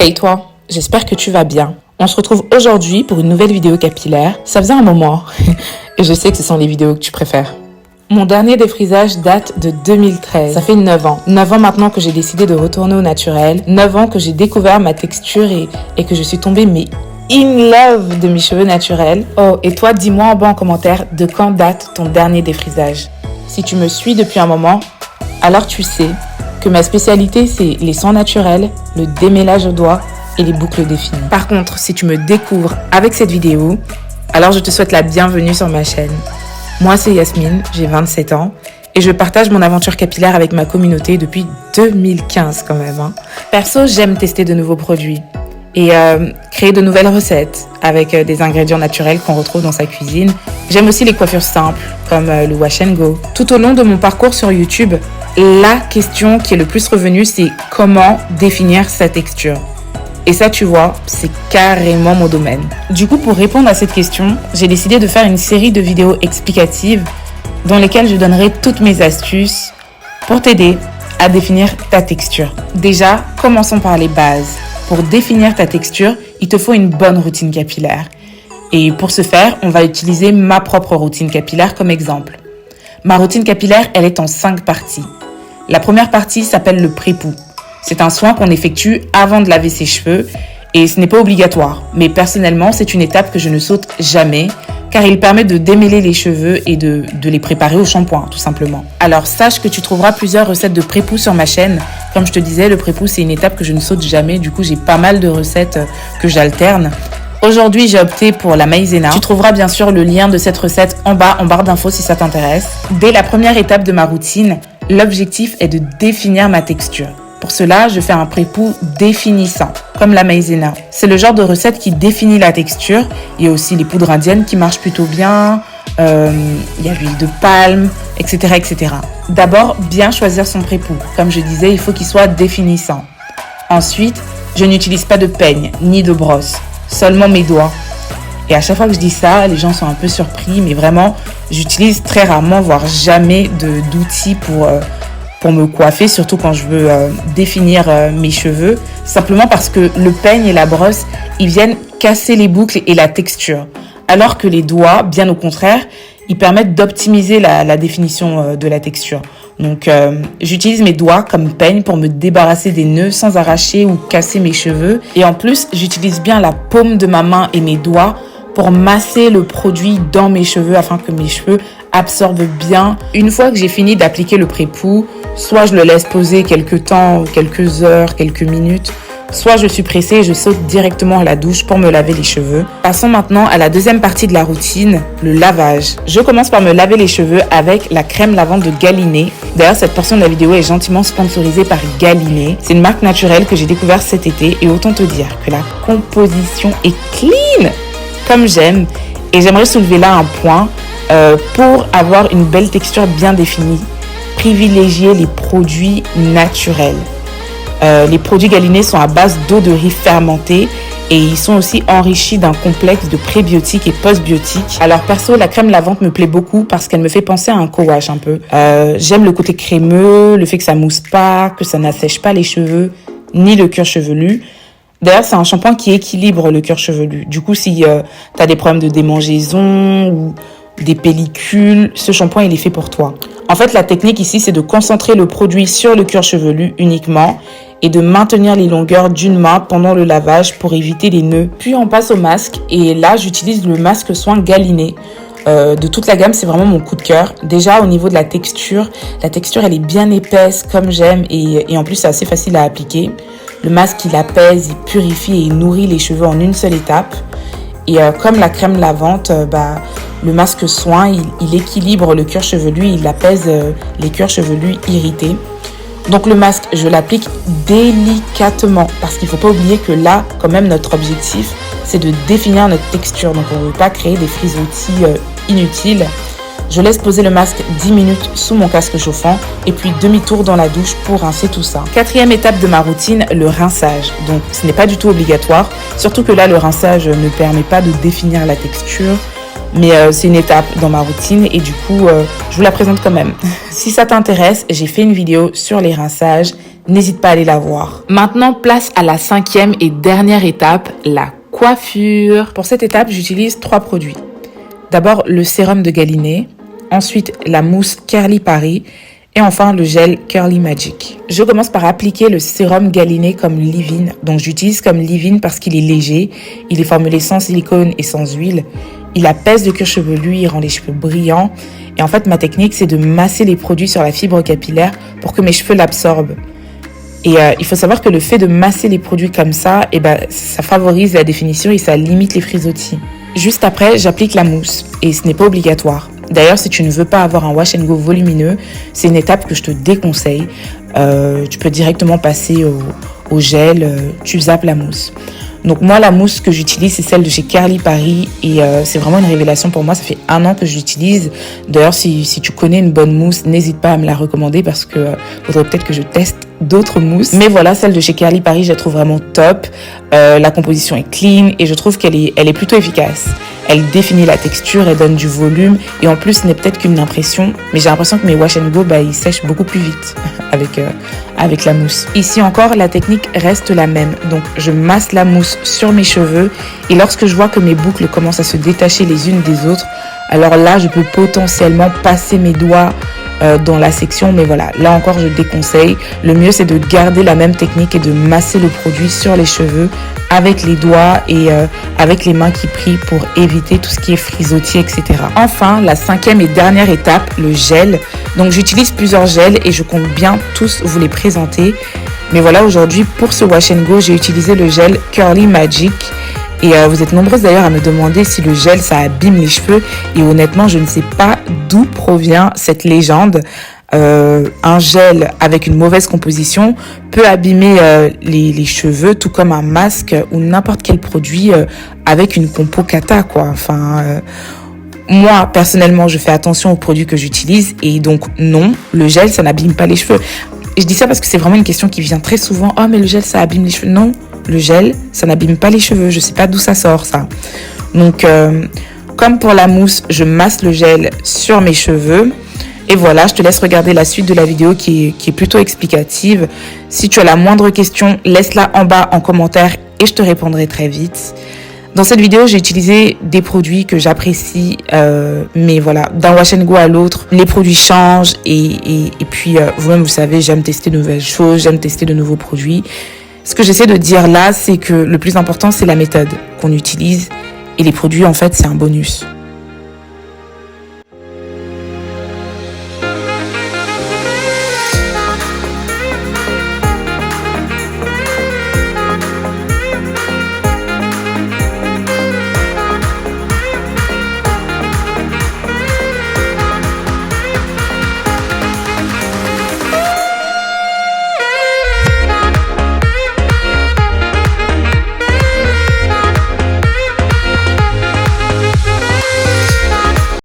Hey toi, j'espère que tu vas bien. On se retrouve aujourd'hui pour une nouvelle vidéo capillaire. Ça faisait un moment et je sais que ce sont les vidéos que tu préfères. Mon dernier défrisage date de 2013. Ça fait 9 ans. 9 ans maintenant que j'ai décidé de retourner au naturel. 9 ans que j'ai découvert ma texture et que je suis tombée in love de mes cheveux naturels. Oh, et toi, dis-moi en bas en commentaire de quand date ton dernier défrisage. Si tu me suis depuis un moment, alors tu sais que ma spécialité, c'est les soins naturels, le démêlage au doigt et les boucles définies. Par contre, si tu me découvres avec cette vidéo, alors je te souhaite la bienvenue sur ma chaîne. Moi, c'est Yasmine, j'ai 27 ans et je partage mon aventure capillaire avec ma communauté depuis 2015 quand même. Perso, j'aime tester de nouveaux produits et créer de nouvelles recettes avec des ingrédients naturels qu'on retrouve dans sa cuisine. J'aime aussi les coiffures simples comme le wash and go. Tout au long de mon parcours sur YouTube, la question qui est le plus revenue, c'est comment définir sa texture. Et ça, tu vois, c'est carrément mon domaine. Du coup, pour répondre à cette question, j'ai décidé de faire une série de vidéos explicatives dans lesquelles je donnerai toutes mes astuces pour t'aider à définir ta texture. Déjà, commençons par les bases. Pour définir ta texture, il te faut une bonne routine capillaire. Et pour ce faire, on va utiliser ma propre routine capillaire comme exemple. Ma routine capillaire, elle est en 5 parties. La première partie s'appelle le pré-poux. C'est un soin qu'on effectue avant de laver ses cheveux et ce n'est pas obligatoire. Mais personnellement, c'est une étape que je ne saute jamais car il permet de démêler les cheveux et de les préparer au shampoing, tout simplement. Alors, sache que tu trouveras plusieurs recettes de pré-poux sur ma chaîne. Comme je te disais, le pré-poux, c'est une étape que je ne saute jamais. Du coup, j'ai pas mal de recettes que j'alterne. Aujourd'hui, j'ai opté pour la maïzena. Tu trouveras bien sûr le lien de cette recette en bas, en barre d'infos si ça t'intéresse. Dès la première étape de ma routine, l'objectif est de définir ma texture. Pour cela, je fais un pré-poux définissant, comme la maïzena. C'est le genre de recette qui définit la texture. Il y a aussi les poudres indiennes qui marchent plutôt bien. Il y a l'huile de palme, etc., etc. D'abord, bien choisir son pré-poux. Comme je disais, il faut qu'il soit définissant. Ensuite, je n'utilise pas de peigne ni de brosse, seulement mes doigts. Et à chaque fois que je dis ça, les gens sont un peu surpris, mais vraiment, j'utilise très rarement, voire jamais d'outils pour me coiffer, surtout quand je veux définir mes cheveux, simplement parce que le peigne et la brosse, ils viennent casser les boucles et la texture. Alors que les doigts, bien au contraire, ils permettent d'optimiser la définition de la texture. Donc, j'utilise mes doigts comme peigne pour me débarrasser des nœuds sans arracher ou casser mes cheveux. Et en plus, j'utilise bien la paume de ma main et mes doigts pour masser le produit dans mes cheveux afin que mes cheveux absorbent bien. Une fois que j'ai fini d'appliquer le pré-poux, soit je le laisse poser quelques temps, quelques heures, quelques minutes, soit je suis pressée et je saute directement à la douche pour me laver les cheveux. Passons maintenant à la deuxième partie de la routine, le lavage. Je commence par me laver les cheveux avec la crème lavande de Galinée. D'ailleurs, cette portion de la vidéo est gentiment sponsorisée par Galinée. C'est une marque naturelle que j'ai découverte cet été et autant te dire que la composition est clean comme j'aime. Et j'aimerais soulever là un point pour avoir une belle texture bien définie. Privilégier les produits naturels. Les produits Galinée sont à base d'eau de riz fermentée et ils sont aussi enrichis d'un complexe de prébiotiques et postbiotiques. Alors perso, la crème lavante me plaît beaucoup parce qu'elle me fait penser à un co-wash un peu. J'aime le côté crémeux, le fait que ça mousse pas, que ça n'assèche pas les cheveux, ni le cuir chevelu. D'ailleurs, c'est un shampoing qui équilibre le cuir chevelu. Du coup, si tu as des problèmes de démangeaison ou des pellicules, ce shampoing, il est fait pour toi. En fait, la technique ici, c'est de concentrer le produit sur le cuir chevelu uniquement et de maintenir les longueurs d'une main pendant le lavage pour éviter les nœuds. Puis, on passe au masque et là, j'utilise le masque soin Galinée. De toute la gamme, c'est vraiment mon coup de cœur. Déjà, au niveau de la texture, elle est bien épaisse comme j'aime et en plus, c'est assez facile à appliquer. Le masque, il apaise, il purifie et il nourrit les cheveux en une seule étape. Et comme la crème lavante, le masque soin, il équilibre le cuir chevelu, il apaise les cuirs chevelus irrités. Donc le masque, je l'applique délicatement parce qu'il ne faut pas oublier que là, quand même, notre objectif, c'est de définir notre texture. Donc on ne veut pas créer des frisottis inutiles. Je laisse poser le masque 10 minutes sous mon casque chauffant et puis demi-tour dans la douche pour rincer tout ça. Quatrième étape de ma routine, le rinçage. Donc ce n'est pas du tout obligatoire, surtout que là le rinçage ne permet pas de définir la texture. Mais c'est une étape dans ma routine et du coup, je vous la présente quand même. Si ça t'intéresse, j'ai fait une vidéo sur les rinçages n'hésite pas à aller la voir. Maintenant, place à la 5e et dernière étape, la coiffure. Pour cette étape, j'utilise 3 produits. D'abord, le sérum de Galénic, ensuite la mousse Curly Paris et enfin le gel Curly Magic. Je commence par appliquer le sérum Galénic comme leave-in. Donc j'utilise comme leave-in parce qu'il est léger, il est formulé sans silicone et sans huile. Il apaise le cuir chevelu, il rend les cheveux brillants. Et en fait, ma technique, c'est de masser les produits sur la fibre capillaire pour que mes cheveux l'absorbent. Et il faut savoir que le fait de masser les produits comme ça, ça favorise la définition et ça limite les frisottis. Juste après, j'applique la mousse et ce n'est pas obligatoire. D'ailleurs, si tu ne veux pas avoir un wash and go volumineux, c'est une étape que je te déconseille. Tu peux directement passer au gel, tu zappes la mousse. Donc moi, la mousse que j'utilise, c'est celle de chez Curly Paris et c'est vraiment une révélation pour moi. Ça fait 1 an que je l'utilise. D'ailleurs, si tu connais une bonne mousse, n'hésite pas à me la recommander parce que faudrait peut-être que je teste d'autres mousses. Mais voilà, celle de chez Curly Paris, je la trouve vraiment top. La composition est clean et je trouve qu'elle est plutôt efficace. Elle définit la texture, elle donne du volume et en plus, ce n'est peut-être qu'une impression, mais j'ai l'impression que mes wash and go, ils sèchent beaucoup plus vite avec la mousse. Ici encore, la technique reste la même. Donc, je masse la mousse sur mes cheveux et lorsque je vois que mes boucles commencent à se détacher les unes des autres, alors là, je peux potentiellement passer mes doigts dans la section, mais voilà, là encore je déconseille. Le mieux c'est de garder la même technique et de masser le produit sur les cheveux avec les doigts et avec les mains qui prient pour éviter tout ce qui est frisottis, etc. Enfin, la 5e et dernière étape, le gel. Donc j'utilise plusieurs gels et je compte bien tous vous les présenter. Mais voilà, aujourd'hui pour ce wash and go, j'ai utilisé le gel Curly Magic. Et vous êtes nombreuses d'ailleurs à me demander si le gel ça abîme les cheveux. Et honnêtement, je ne sais pas d'où provient cette légende. Un gel avec une mauvaise composition peut abîmer les cheveux, tout comme un masque ou n'importe quel produit avec une compo cata, quoi. Enfin, moi, personnellement, je fais attention aux produits que j'utilise. Et donc, non, le gel, ça n'abîme pas les cheveux. Et je dis ça parce que c'est vraiment une question qui vient très souvent. Oh, mais le gel, ça abîme les cheveux. Non. Le gel, ça n'abîme pas les cheveux. Je sais pas d'où ça sort, ça. Donc, comme pour la mousse, je masse le gel sur mes cheveux. Et voilà, je te laisse regarder la suite de la vidéo qui est plutôt explicative. Si tu as la moindre question, laisse-la en bas en commentaire et je te répondrai très vite. Dans cette vidéo, j'ai utilisé des produits que j'apprécie, mais voilà, d'un wash and go à l'autre, les produits changent et puis vous-même, vous savez, j'aime tester de nouvelles choses, j'aime tester de nouveaux produits. Ce que j'essaie de dire là, c'est que le plus important, c'est la méthode qu'on utilise et les produits, en fait, c'est un bonus.